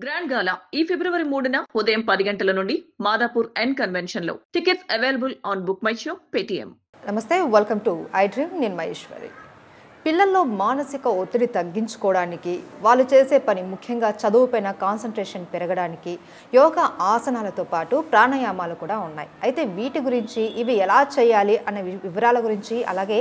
Grand గాలా ఈ ఫిబ్రవరి 3న ఉదయం 10 గంటల నుండి మాదాపూర్ అండ్ కన్వెన్షన్ లో. Tickets available on book my show Paytm. నమస్తే, వెల్కమ్ టు ఐ డ్రీమ్. నేను మహేశ్వరి. పిల్లల్లో మానసిక ఒత్తిడి తగ్గించుకోవడానికి, వాళ్ళు చేసే పని ముఖ్యంగా చదువుపైన కాన్సన్ట్రేషన్ పెరగడానికి యోగా ఆసనాలతో పాటు ప్రాణాయామాలు కూడా ఉన్నాయి. అయితే వీటి గురించి, ఇవి ఎలా చేయాలి అనే వివరాల గురించి, అలాగే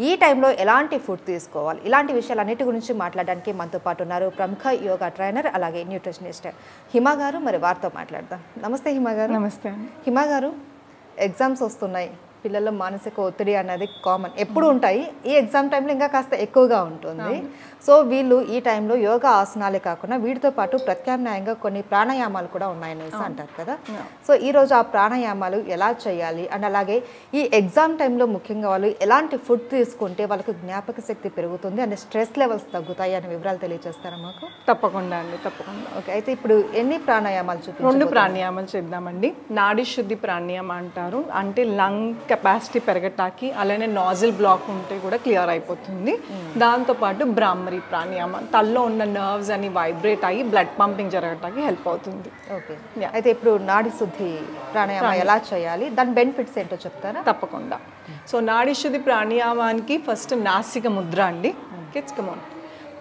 ఈ టైంలో ఎలాంటి ఫుడ్ తీసుకోవాలి, ఇలాంటి విషయాలన్నిటి గురించి మాట్లాడడానికి మనతో పాటు ఉన్నారు ప్రముఖ యోగా ట్రైనర్ అలాగే న్యూట్రిషనిస్ట్ హిమా గారు. మరి వారితో మాట్లాడదాం. నమస్తే హిమా గారు. నమస్తే. హిమా గారు, ఎగ్జామ్స్ వస్తున్నాయి. పిల్లల్లో మానసిక ఒత్తిడి అనేది కామన్, ఎప్పుడు ఉంటాయి. ఈ ఎగ్జామ్ టైంలో ఇంకా కాస్త ఎక్కువగా ఉంటుంది. సో వీళ్ళు ఈ టైంలో యోగా ఆసనాలే కాకుండా వీటితో పాటు ప్రత్యామ్నాయంగా కొన్ని ప్రాణాయామాలు కూడా ఉన్నాయనేసి అంటారు కదా. సో ఈరోజు ఆ ప్రాణాయామాలు ఎలా చేయాలి అండ్ అలాగే ఈ ఎగ్జామ్ టైంలో ముఖ్యంగా వాళ్ళు ఎలాంటి ఫుడ్ తీసుకుంటే వాళ్ళకి జ్ఞాపక శక్తి పెరుగుతుంది అండ్ స్ట్రెస్ లెవెల్స్ తగ్గుతాయి అనే వివరాలు తెలియజేస్తారా మాకు? తప్పకుండా అండి, తప్పకుండా. ఓకే, అయితే ఇప్పుడు ఎన్ని ప్రాణాయామాలు చూపించారు? 2 ప్రాణాయామాలు చేద్దామండి. నాడీ శుద్ధి ప్రాణాయామం అంటారు. అంటే లంగ్ కెపాసిటీ పెరగటానికి, అలానే నాజిల్ బ్లాక్ ఉంటే కూడా క్లియర్ అయిపోతుంది. దాంతోపాటు బ్రాహ్మరి ప్రాణాయామం, తల్లో ఉన్న నర్వ్స్ అని వైబ్రేట్ అయ్యి బ్లడ్ పంపింగ్ జరగటానికి హెల్ప్ అవుతుంది. ఓకే, అయితే ఇప్పుడు నాడీ శుద్ధి ప్రాణాయామం ఎలా చేయాలి, దాని బెనిఫిట్స్ ఏంటో చెప్తారా? తప్పకుండా. సో నాడీ శుద్ధి ప్రాణాయామానికి ఫస్ట్ నాసిక ముద్ర అండి. Kids come on,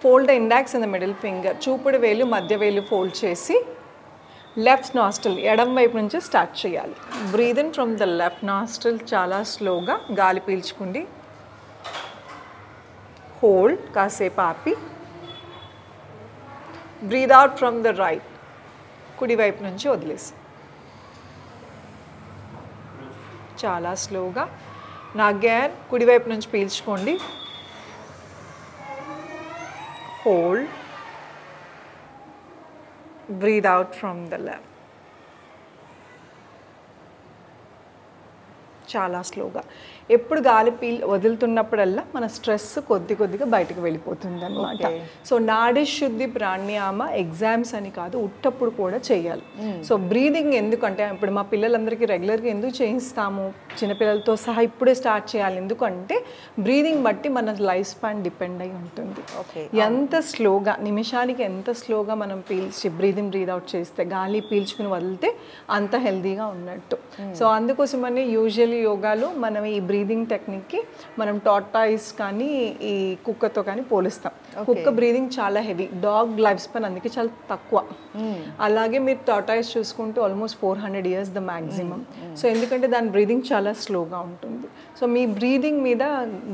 fold the index and the middle finger. చూపుడు వేలు మధ్య వేలు ఫోల్డ్ చేసి లెఫ్ట్ నాస్ట్రిల్ ఎడం వైపు నుంచి స్టార్ట్ చేయాలి. Breathe in from the left nostril, చాలా స్లోగా గాలి పీల్చుకోండి. హోల్డ్ కాసేపు ఆపి, breathe out from the right, కుడి వైపు నుంచి వదిలేసి చాలా స్లోగా అగైన్ కుడి వైపు నుంచి పీల్చుకోండి. Hold, breathe out from the left. చాలా స్లోగా. ఎప్పుడు గాలి వదులుతున్నప్పుడల్లా మన స్ట్రెస్ కొద్దిగా బయటకు వెళ్ళిపోతుంది అనమాట. సో నాడీ శుద్ధి ప్రాణాయామ ఎగ్జామ్స్ అని కాదు, ఉట్టప్పుడు కూడా చేయాలి. సో బ్రీదింగ్ ఎందుకంటే ఇప్పుడు మా పిల్లలందరికీ రెగ్యులర్గా ఎందుకు చేయిస్తాము, చిన్నపిల్లలతో సహా ఇప్పుడే స్టార్ట్ చేయాలి. ఎందుకంటే బ్రీదింగ్ బట్టి మన లైఫ్ స్పాన్ డిపెండ్ అయి ఉంటుంది. ఎంత స్లోగా, నిమిషానికి ఎంత స్లోగా మనం బ్రీద్ అవుట్ చేస్తే, గాలి పీల్చుకుని వదిలితే అంత హెల్తీగా ఉన్నట్టు. సో అందుకోసమని యూజువల్లీ యోగాలో మనం ఈ బ్రీదింగ్ టెక్నిక్కి మనం టార్టాయిస్ కానీ ఈ కుక్కతో కానీ పోలిస్తాం. కుక్క బ్రీదింగ్ చాలా హెవీ, డాగ్ లైఫ్ స్పాన్ అందుకే చాలా తక్కువ. అలాగే మీరు టార్టాయిస్ చూసుకుంటే almost 400 years the maximum. So ఎందుకంటే దాని బ్రీదింగ్ చాలా స్లోగా ఉంటుంది. సో మీ బ్రీదింగ్ మీద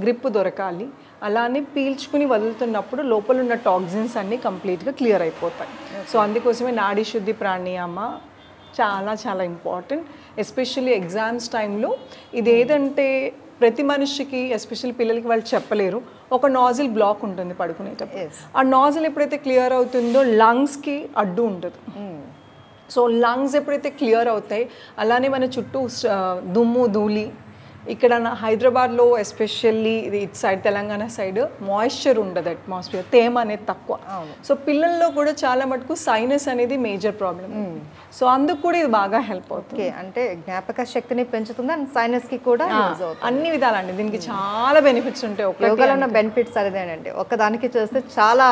గ్రిప్ దొరకాలి. అలానే పీల్చుకుని వదులుతున్నప్పుడు లోపల ఉన్న టాక్సిన్స్ అన్నీ కంప్లీట్గా క్లియర్ అయిపోతాయి. సో అందుకోసమే నాడీ శుద్ధి ప్రాణాయామ చాలా చాలా ఇంపార్టెంట్, ఎస్పెషల్లీ ఎగ్జామ్స్ టైంలో. ఇది ఏదంటే ప్రతి మనిషికి, ఎస్పెషల్లీ పిల్లలకి వాళ్ళు చెప్పలేరు, ఒక నాజిల్ బ్లాక్ ఉంటుంది పడుకునేటప్పుడు. ఆ నాజిల్ ఎప్పుడైతే క్లియర్ అవుతుందో లంగ్స్కి అడ్డు ఉండదు. సో లంగ్స్ ఎప్పుడైతే క్లియర్ అవుతాయి, అలానే మన చుట్టూ దుమ్ము ధూళి, ఇక్కడ హైదరాబాద్లో ఎస్పెషల్లీ ఇటు సైడ్ తెలంగాణ సైడ్ మాయిశ్చర్ ఉండదు, అట్మాస్ఫియర్ తేమ అనేది తక్కువ. సో పిల్లల్లో కూడా చాలా మటుకు సైనస్ అనేది మేజర్ ప్రాబ్లం. సో అందుకు కూడా ఇది బాగా హెల్ప్ అవుతుంది. అంటే జ్ఞాపక శక్తిని పెంచుతుంది అండ్ సైనస్ కి కూడా అన్ని విధాలండి. దీనికి చాలా బెనిఫిట్స్ ఉంటాయి. యోగాలో ఉన్న బెనిఫిట్స్ అదేనండి, ఒకదానికి చేస్తే చాలా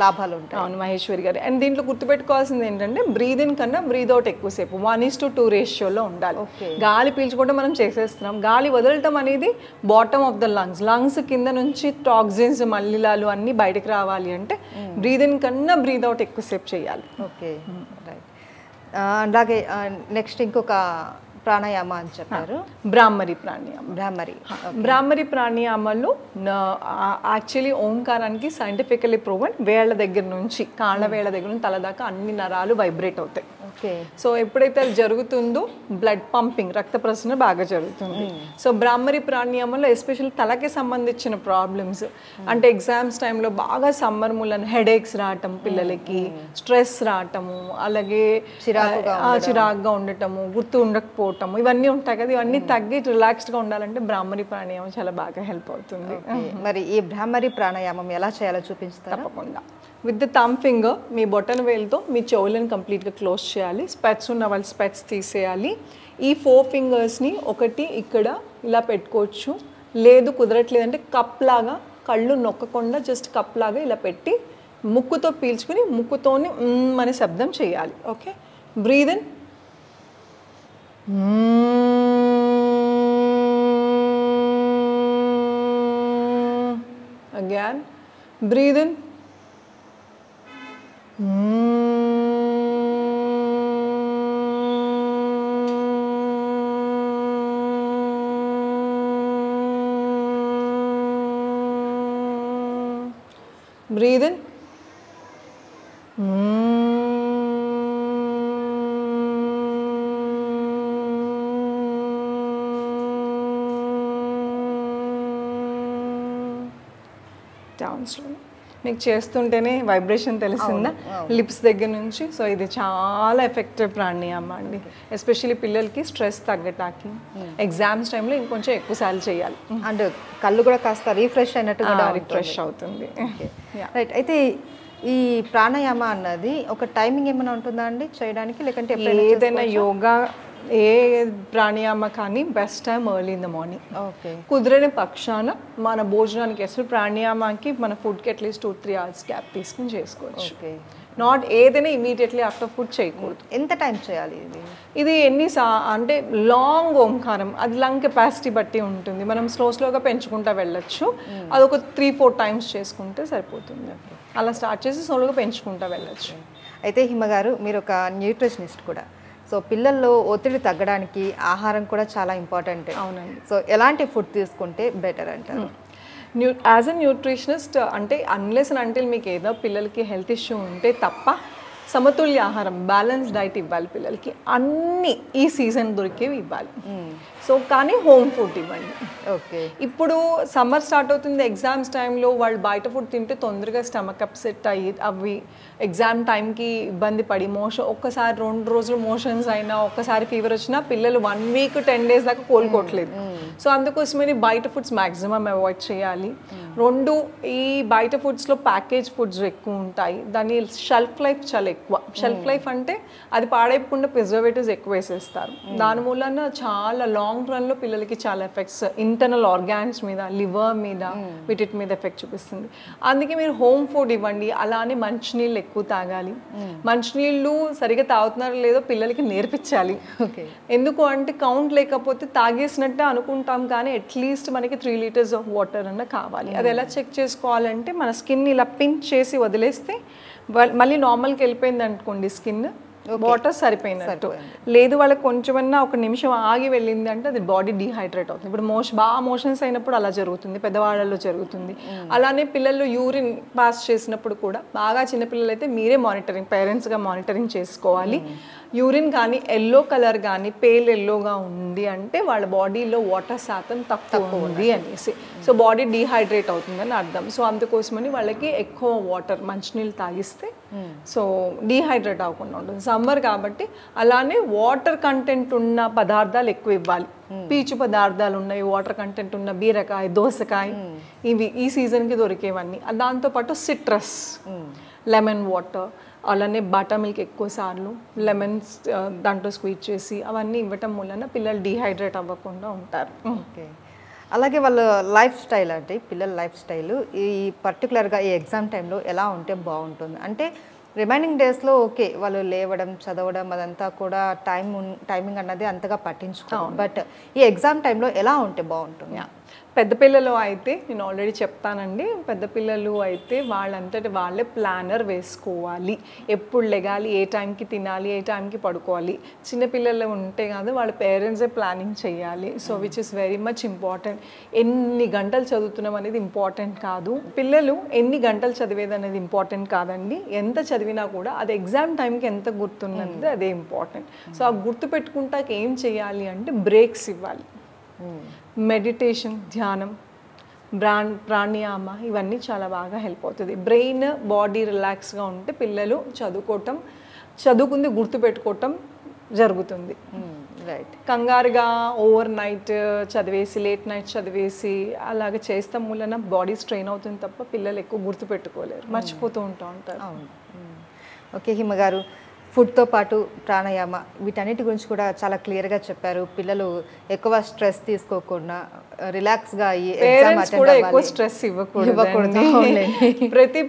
లాభాలు ఉంటాయి. అవును మహేశ్వరి గారు. అండ్ దీంట్లో గుర్తుపెట్టుకోవాల్సింది ఏంటంటే బ్రీద్ ఇన్ కన్నా బ్రీద్ అవుట్ ఎక్కువసేపు 1:2 రేషియోలో ఉండాలి. గాలి పీల్చుకుంటే మనం చేసేస్తాం, గాలి వదలటం అనేది బాటమ్ ఆఫ్ ద లంగ్స్ కింద నుంచి టాక్సిన్స్ మల్లిలాలు అన్ని బయటకు రావాలి అంటే బ్రీద్ ఇన్ కన్నా బ్రీద్ అవుట్ ఎక్కువసేపు చేయాలి. Okay, right. అలాగే నెక్స్ట్ ఇంకొక ప్రాణాయామ అని చెప్పారు, బ్రాహ్మరి ప్రాణాయామం. Bhramari ప్రాణాయామాలు actually ఓంకారానికి scientifically proven. వేళ్ల దగ్గర నుంచి కాళ్ళ వేళ్ల దగ్గర నుంచి తల దాకా అన్ని నరాలు వైబ్రేట్ అవుతాయి. సో ఎప్పుడైతే అది జరుగుతుందో బ్లడ్ పంపింగ్, రక్త ప్రసరణ బాగా జరుగుతుంది. సో బ్రాహ్మరి ప్రాణాయామంలో ఎస్పెషల్లీ తలకి సంబంధించిన ప్రాబ్లమ్స్, అంటే ఎగ్జామ్స్ టైంలో బాగా సమ్మర్ మూలన హెడేక్స్ రావటం, పిల్లలకి స్ట్రెస్ రావటము, అలాగే చిరాకుగా ఉండటము, గుర్తు ఉండకపోవటము, ఇవన్నీ ఉంటాయి కదా. ఇవన్నీ తగ్గి రిలాక్స్డ్గా ఉండాలంటే బ్రాహ్మరి ప్రాణాయామం చాలా బాగా హెల్ప్ అవుతుంది. మరి ఈ బ్రాహ్మరి ప్రాణాయామం ఎలా చేయాలో చూపిస్తారా? తప్పకుండా. విత్ ద థమ్ ఫింగర్ మీ బొటన వేలుతో మీ చెవులను కంప్లీట్గా క్లోజ్ చేయాలి. స్పెట్స్ ఉన్న వాళ్ళు స్పెట్స్ తీసేయాలి. ఈ 4 ఫింగర్స్ని ఒకటి ఇక్కడ ఇలా పెట్టుకోవచ్చు, లేదు కుదరట్లేదంటే కప్ లాగా కళ్ళు నొక్కకుండా జస్ట్ కప్ లాగా ఇలా పెట్టి ముక్కుతో పీల్చుకుని ముక్కుతోని అనే శబ్దం చేయాలి. Okay, breathe in, again breathe in, breathe in, down slowly. మీకు చేస్తుంటేనే వైబ్రేషన్ తెలిసిందా లిప్స్ దగ్గర నుంచి. సో ఇది చాలా ఎఫెక్టివ్ ప్రాణాయామ అండి, ఎస్పెషల్లీ పిల్లలకి స్ట్రెస్ తగ్గటానికి. ఎగ్జామ్స్ టైంలో ఇంకొంచెం ఎక్కువ సార్లు చేయాలి. అండ్ కళ్ళు కూడా కాస్త రీఫ్రెష్ అయినట్టు కూడా రిఫ్రెష్ అవుతుంది. రైట్. అయితే ఈ ప్రాణాయామ అన్నది ఒక టైమింగ్ ఏమైనా ఉంటుందా అండి చేయడానికి, లేకంటే ఏదైనా యోగా ఏ ప్రాణాయామ కానీ best time early in the morning. Okay, కుదిరని పక్షాన మన భోజనానికి అసలు ప్రాణాయామానికి మన ఫుడ్కి అట్లీస్ట్ 2-3 hours గ్యాప్ తీసుకుని చేసుకోవచ్చు. ఓకే, నాట్ ఏదైనా ఇమీడియట్లీ ఆఫ్టర్ ఫుడ్ చేయకూడదు. ఎంత టైం చేయాలి ఇది అంటే లాంగ్ ఓంకారం, అది లంగ్ కెపాసిటీ బట్టి ఉంటుంది. మనం స్లోగా పెంచుకుంటూ వెళ్ళొచ్చు. అదొక 3-4 times చేసుకుంటే సరిపోతుంది. అలా స్టార్ట్ చేసి స్లోగా పెంచుకుంటూ వెళ్ళొచ్చు. అయితే హిమ గారు, మీరు ఒక న్యూట్రిషనిస్ట్ కూడా. సో పిల్లల్లో ఒత్తిడి తగ్గడానికి ఆహారం కూడా చాలా ఇంపార్టెంట్. అవునండి. సో ఎలాంటి ఫుడ్ తీసుకుంటే బెటర్ అంటారు? యాజ్ అ న్యూట్రిషనిస్ట్ అంటే అన్లెస్ అండ్ అంటిల్ మీకు ఏదో పిల్లలకి హెల్త్ ఇష్యూ ఉంటే తప్ప సమతుల్య ఆహారం, బ్యాలెన్స్ డైట్ ఇవ్వాలి పిల్లలకి. అన్నీ ఈ సీజన్ దొరికేవి ఇవ్వాలి. సో కానీ హోమ్ ఫుడ్ ఇవ్వండి. ఓకే, ఇప్పుడు సమ్మర్ స్టార్ట్ అవుతుంది, ఎగ్జామ్స్ టైంలో వాళ్ళు బయట ఫుడ్ తింటే తొందరగా స్టమక్ అప్సెట్ అయ్యి అవి ఎగ్జామ్ టైంకి ఇబ్బంది పడి ఒక్కసారి 2 రోజులు మోషన్స్ అయినా, ఒక్కసారి ఫీవర్ వచ్చినా పిల్లలు 1 week 10 days దాకా కోలుకోవట్లేదు. సో అందుకోసమని బయట ఫుడ్స్ మ్యాక్సిమం అవాయిడ్ చేయాలి. 2, ఈ బయట ఫుడ్స్లో ప్యాకేజ్ ఫుడ్స్ ఎక్కువ ఉంటాయి. దాని షెల్ఫ్ లైఫ్ చాలా ఎక్కువ. షెల్ఫ్ లైఫ్ అంటే అది పాడైపోకుండా ప్రిజర్వేటివ్స్ ఎక్కువ వేసేస్తారు. దాని మూలన చాలా లాంగ్ రన్లో పిల్లలకి చాలా ఎఫెక్ట్స్ ఇంటర్నల్ ఆర్గాన్స్ మీద, లివర్ మీద, వీటి మీద ఎఫెక్ట్ చూపిస్తుంది. అందుకే మీరు హోమ్ ఫుడ్ ఇవ్వండి. అలానే మంచినీళ్ళు ఎక్కువ తాగాలి. మంచినీళ్ళు సరిగా తాగుతున్నారో లేదో పిల్లలకి నేర్పించాలి. ఎందుకు అంటే కౌంట్ లేకపోతే తాగేసినట్టే అనుకుంటాం, కానీ అట్లీస్ట్ మనకి 3 liters ఆఫ్ వాటర్ అన్న కావాలి. అది ఎలా చెక్ చేసుకోవాలంటే మన స్కిన్ ఇలా పించ్ చేసి వదిలేస్తే మళ్ళీ నార్మల్కి వెళ్ళిపోయింది అనుకోండి స్కిన్, వాటర్ సరిపోయినట్టు. లేదు వాళ్ళకి కొంచెమన్నా 1 నిమిషం ఆగి వెళ్ళింది అంటే అది బాడీ డీహైడ్రేట్ అవుతుంది. ఇప్పుడు బాగా మోషన్స్ అయినప్పుడు అలా జరుగుతుంది, పెద్దవాళ్ళలో జరుగుతుంది. అలానే పిల్లలు యూరిన్ పాస్ చేసినప్పుడు కూడా బాగా చిన్నపిల్లలు అయితే మీరే పేరెంట్స్గా మానిటరింగ్ చేసుకోవాలి. యూరిన్ కానీ ఎల్లో కలర్ కానీ పేల్ ఎల్లోగా ఉంది అంటే వాళ్ళ బాడీలో వాటర్ శాతం తక్కువ ఉంది అనేసి. సో బాడీ డీహైడ్రేట్ అవుతుందని అర్థం. సో అందుకోసమని వాళ్ళకి ఎక్కువ వాటర్, మంచినీళ్ళు తాగిస్తే సో డీహైడ్రేట్ అవ్వకుండా ఉంటుంది. సమ్మర్ కాబట్టి అలానే వాటర్ కంటెంట్ ఉన్న పదార్థాలు ఎక్కువ ఇవ్వాలి. పీచు పదార్థాలు ఉన్నాయి, వాటర్ కంటెంట్ ఉన్న బీరకాయ, దోసకాయ, ఇవి ఈ సీజన్కి దొరికేవన్నీ. దాంతోపాటు సిట్రస్, లెమన్ వాటర్, అలానే బటర్ మిల్క్ ఎక్కువ సార్లు లెమన్స్ దాంట్లో స్క్వీజ్ చేసి అవన్నీ ఇవ్వటం వలన పిల్లలు డీహైడ్రేట్ అవ్వకుండా ఉంటారు. ఓకే, అలాగే వాళ్ళ లైఫ్ స్టైల్ అంటే పిల్లల లైఫ్ స్టైల్ ఈ పర్టికులర్గా ఈ ఎగ్జామ్ టైంలో ఎలా ఉంటే బాగుంటుంది అంటే రిమైనింగ్ డేస్లో ఓకే వాళ్ళు లేవడం, చదవడం అదంతా కూడా టైమింగ్ అన్నది అంతగా పట్టించుకోవాలి. బట్ ఈ ఎగ్జామ్ టైంలో ఎలా ఉంటే బాగుంటుంది? పెద్ద పిల్లలు అయితే నేను ఆల్రెడీ చెప్తానండి, పెద్ద పిల్లలు అయితే వాళ్ళంతటి వాళ్ళే ప్లానర్ వేసుకోవాలి. ఎప్పుడు లెగాలి, ఏ టైంకి తినాలి, ఏ టైంకి పడుకోవాలి. చిన్నపిల్లలు ఉంటే కాదు వాళ్ళ పేరెంట్సే ప్లానింగ్ చేయాలి. So which is very much important. ఎన్ని గంటలు చదువుతున్నాం అనేది ఇంపార్టెంట్ కాదు. పిల్లలు ఎన్ని గంటలు చదివేది అనేది ఇంపార్టెంట్ కాదండి. ఎంత చదివినా కూడా అది ఎగ్జామ్ టైంకి ఎంత గుర్తున్నది అదే ఇంపార్టెంట్. సో ఆ గుర్తు పెట్టుకుంటాక ఏం చేయాలి అంటే బ్రేక్స్ ఇవ్వాలి. మెడిటేషన్, ధ్యానం, ప్రాణాయామ ఇవన్నీ చాలా బాగా హెల్ప్ అవుతుంది. బ్రెయిన్, బాడీ రిలాక్స్గా ఉంటే పిల్లలు చదువుకుంది గుర్తుపెట్టుకోవటం జరుగుతుంది. రైట్, కంగారుగా ఓవర్ నైట్ చదివేసి, లేట్ నైట్ చదివేసి అలాగే చేస్తాం మూలన బాడీ స్ట్రెయిన్ అవుతుంది తప్ప పిల్లలు ఎక్కువ గుర్తుపెట్టుకోలేరు, మర్చిపోతూ ఉంటారు. అవును. ఓకే హిమ గారు, ఫుడ్తో పాటు ప్రాణాయామ వీటన్నిటి గురించి కూడా చాలా క్లియర్గా చెప్పారు. పిల్లలు ఎక్కువ స్ట్రెస్ తీసుకోకుండా రిలాక్స్గా ఈ ఎగ్జామ్ పేరెంట్స్ కూడా ఎక్కువ స్ట్రెస్ ఇవ్వకూడదు. ప్రతి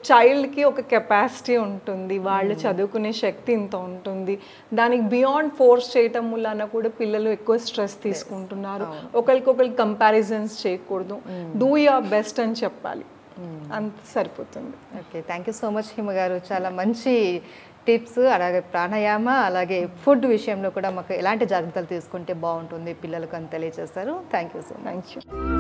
చైల్డ్కి ఒక కెపాసిటీ ఉంటుంది, వాళ్ళు చదువుకునే శక్తి ఇంత ఉంటుంది. దానికి బియాండ్ ఫోర్స్ చేయటం వలన కూడా పిల్లలు ఎక్కువ స్ట్రెస్ తీసుకుంటున్నారు. ఒకరికొకరికి కంపారిజన్స్ చేయకూడదు, డూ యువర్ బెస్ట్ అని చెప్పాలి, అంత సరిపోతుంది. Okay, thank you so much Hima garu. చాలా మంచి టిప్స్, అలాగే ప్రాణాయామ, అలాగే ఫుడ్ విషయంలో కూడా మాకు ఎలాంటి జాగ్రత్తలు తీసుకుంటే బాగుంటుంది పిల్లలకు అని తెలియజేస్తారు. Thank you so much. Thank you.